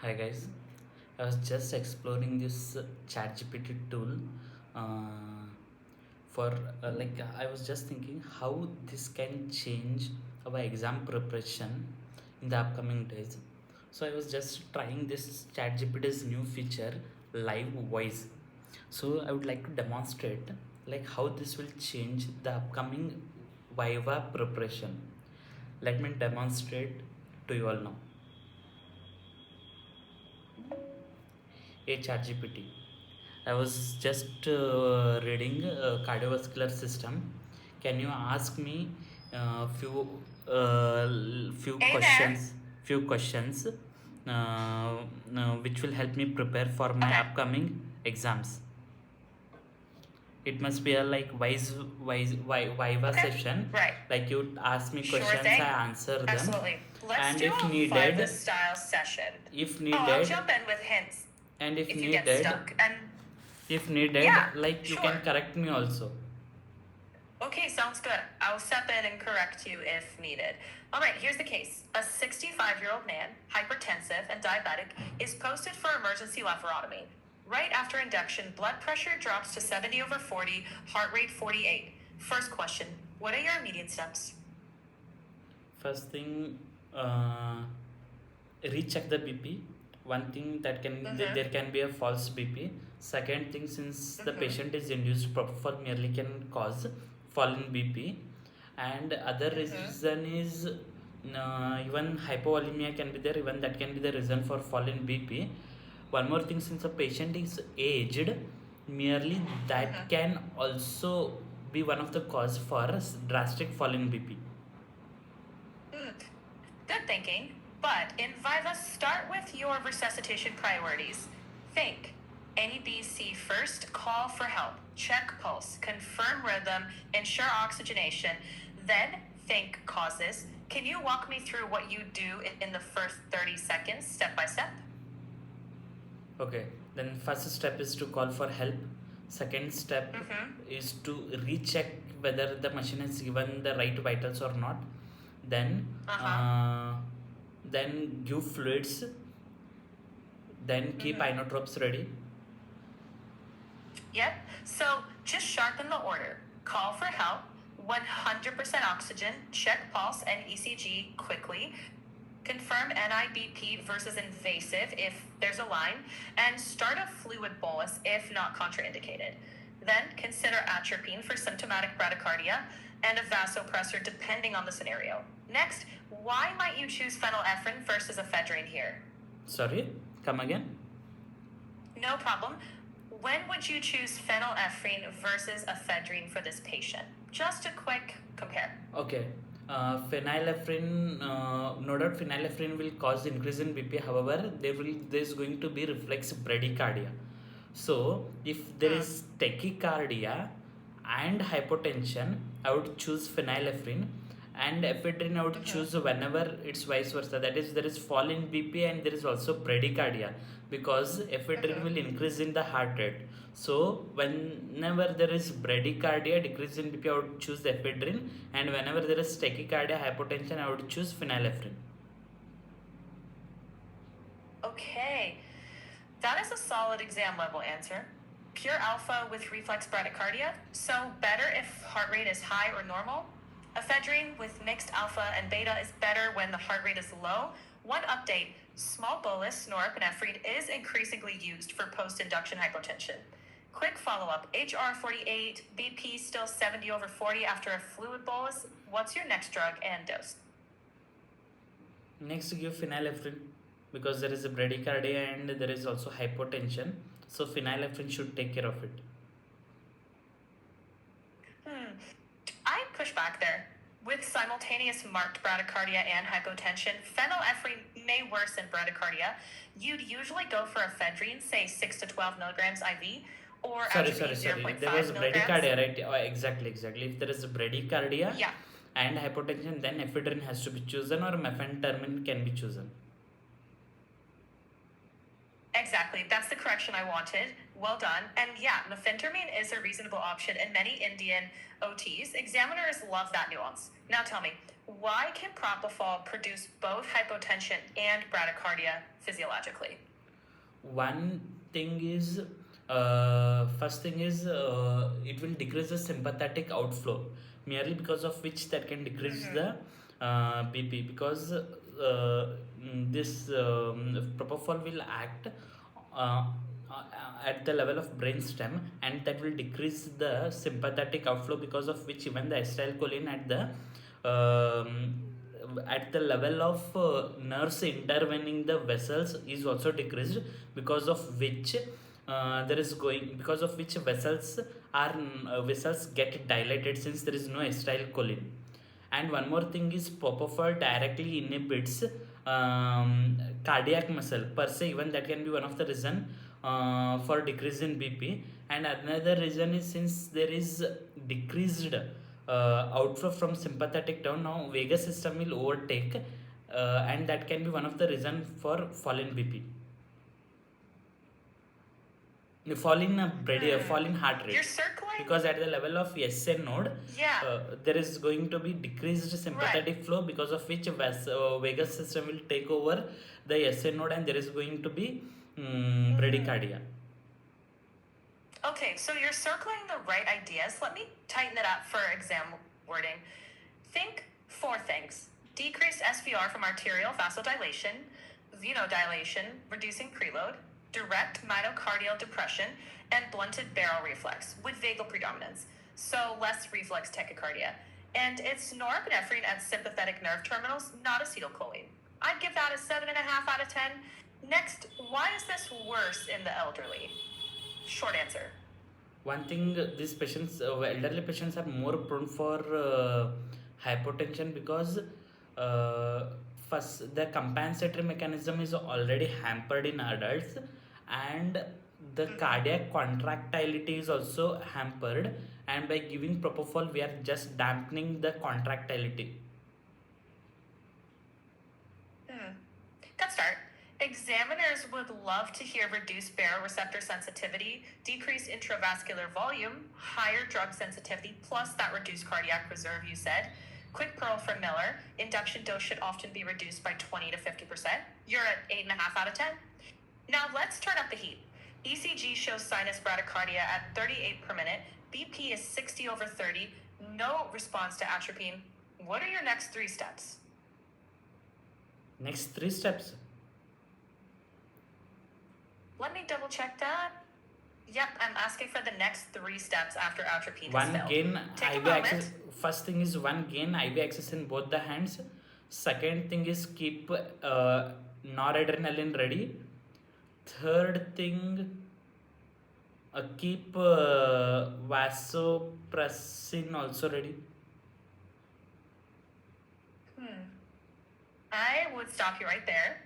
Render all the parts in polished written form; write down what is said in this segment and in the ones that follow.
Hi guys, I was just exploring this ChatGPT tool uh, for I was just thinking how this can change our exam preparation in the upcoming days. So I was just trying this ChatGPT's new feature, live voice. So I would like to demonstrate like how this will change the upcoming Viva preparation. Let me demonstrate to you all now. Hey ChatGPT. I was just reading cardiovascular system. Can you ask me few Hey there. questions? Few questions, which will help me prepare for my Okay. upcoming exams. It must be a Viva Okay. session. Right. Like you ask me Sure questions, I thing. answer them, Absolutely. Let's and do if a Viva needed, style session. if Oh, I'll needed, jump in with hints and if if you get needed, stuck. And if needed, yeah, like you can sure. correct me also. Okay, sounds good. I'll step in and correct you if needed. All right, here's the case. A 65-year-old man, hypertensive and diabetic, is posted for emergency laparotomy. Right after induction, blood pressure drops to 70/40, heart rate 48. First question, what are your immediate steps? First thing, uh, recheck the BP. One thing that Mm-hmm. there can be a false BP. Second thing, since the Mm-hmm. patient is induced propofol merely can cause fall in BP, and other Mm-hmm. reason is even hypovolemia can be there. Even that can be the reason for fall in BP. One more thing, since a patient is aged, merely that Mm-hmm. can also be one of the cause for drastic fall in BP. Mm. Good thinking. But in Viva, start with your resuscitation priorities. Think NEBC first, call for help, check pulse, confirm rhythm, ensure oxygenation. Then think causes. Can you walk me through what you do in the first 30 seconds, step by step? Okay, then first step is to call for help. Second step Mm-hmm. is to recheck whether the machine has given the right vitals or not. Then, Uh-huh. uh, then give fluids. Then keep Mm-hmm. inotropes ready. Yep. So just sharpen the order. Call for help, 100% oxygen, check pulse and ECG quickly, confirm NIBP versus invasive if there's a line, and start a fluid bolus if not contraindicated. Then consider atropine for symptomatic bradycardia and a vasopressor depending on the scenario. Next, why might you choose phenylephrine versus ephedrine here? Sorry, come again. No problem. When would you choose phenylephrine versus ephedrine for this patient? Just a quick compare. Okay. Phenylephrine, no doubt phenylephrine will cause increase in BP. However, there is going to be reflex bradycardia. So, if there Hmm. is tachycardia and hypotension, I would choose phenylephrine, and ephedrine I would Mm-hmm. choose whenever it's vice versa. That is, there is fall in BP and there is also bradycardia, because ephedrine Mm-hmm. will increase in the heart rate. So whenever there is bradycardia, decrease in BP, I would choose ephedrine, and whenever there is tachycardia, hypotension, I would choose phenylephrine. Okay, that is a solid exam level answer. Pure alpha with reflex bradycardia, so better if heart rate is high or normal. Ephedrine with mixed alpha and beta is better when the heart rate is low. One update, small bolus norepinephrine is increasingly used for post-induction hypotension. Quick follow-up, HR 48, BP still 70/40 after a fluid bolus. What's your next drug and dose? Next, give phenylephrine, because there is a bradycardia and there is also hypotension. So phenylephrine should take care of it. I push back there. With simultaneous marked bradycardia and hypotension, phenylephrine may worsen bradycardia. You'd usually go for ephedrine, say 6 to 12 milligrams IV, or atropine zero Sorry. point There was 0.5 milligrams. bradycardia, right? Exactly. If there is bradycardia Yeah, and hypotension, then ephedrine has to be chosen, or methamphetamine can be chosen. exactly. exactly. That's the correction I wanted. Well done. And yeah, mephentermine is a reasonable option in many Indian OTs. Examiners love that nuance. Now tell me, why can propofol produce both hypotension and bradycardia physiologically? One thing is, first thing is, it will decrease the sympathetic outflow, merely because of which that can decrease the BP, because this propofol will act uh, at the level of brainstem, and that will decrease the sympathetic outflow, because of which even the acetylcholine at the level of nerves intervening the vessels is also decreased, because of which there is going because of which vessels get dilated, since there is no acetylcholine. And one more thing is, propofol directly inhibits cardiac muscle per se, even that can be one of the reason for decrease in BP. And another reason is, since there is decreased outflow from sympathetic down, now vagus system will overtake, and that can be one of the reason for fall in BP, fall in heart rate. You're circling? Because at the level of SN node, Yeah. there is going to be decreased sympathetic flow, because of which vagus system will take over the SN node, and there is going to be bradycardia. Okay, so you're circling the right ideas. Let me tighten it up for exam wording. Think four things: decreased SVR from arterial vasodilation, venodilation, reducing preload, direct myocardial depression, and blunted barrel reflex with vagal predominance, so less reflex tachycardia. And it's norepinephrine at sympathetic nerve terminals, not acetylcholine. I'd give that a 7.5 out of 10. Next, why is this worse in the elderly? Short answer. One thing, these patients, elderly patients, are more prone for hypotension, because first, the compensatory mechanism is already hampered in adults, and the cardiac contractility is also hampered, and by giving propofol we are just dampening the contractility. Good start. Examiners would love to hear reduced baroreceptor sensitivity, decreased intravascular volume, higher drug sensitivity, plus that reduced cardiac reserve you said. Quick pearl from Miller: induction dose should often be reduced by 20 to 50%. You're at 8.5 out of 10. Now let's turn up the heat. ECG shows sinus bradycardia at 38 per minute. BP is 60 over 30. No response to atropine. What are your next 3 steps? Next 3 steps. Let me double check that. Yep, I'm asking for the next 3 steps after atropine One is filled. gain Take a IV moment. access. First thing is, one gain IV access in both the hands. Second thing is, keep noradrenaline ready. Third thing, keep vasopressin also ready. I would stop you right there.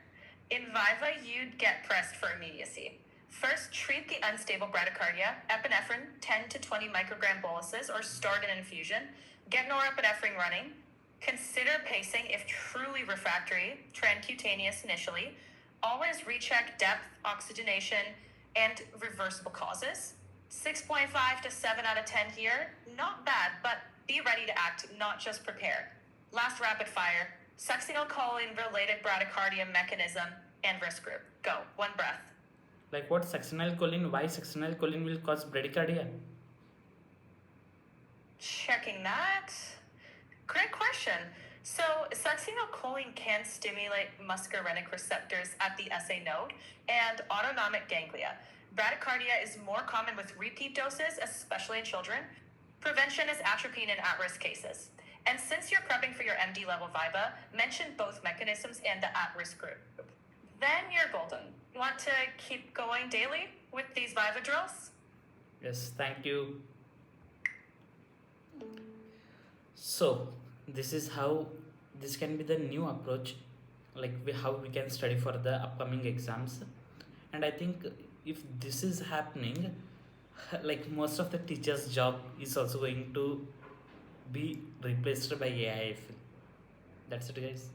In Viva, you'd get pressed for immediacy. First, treat the unstable bradycardia, epinephrine, 10 to 20 microgram boluses, or start an infusion. Get norepinephrine running. Consider pacing if truly refractory, transcutaneous initially. Always recheck depth, oxygenation, and reversible causes. 6.5 to 7 out of 10 here. Not bad, but be ready to act, not just prepare. Last rapid fire: succinylcholine-related bradycardia mechanism and risk group. Go, one breath. Like what? Succinylcholine? Why succinylcholine will cause bradycardia? Checking that. Great question. So, succinylcholine can stimulate muscarinic receptors at the SA node and autonomic ganglia. Bradycardia is more common with repeat doses, especially in children. Prevention is atropine in at-risk cases. And since you're prepping for your MD level Viva, mention both mechanisms and the at-risk group. Then you're golden. Want to keep going daily with these Viva drills? Yes, thank you. So, this can be the new approach, like how we can study for the upcoming exams. And I think if this is happening, like most of the teachers' job is also going to be replaced by AI, I feel. That's it, guys.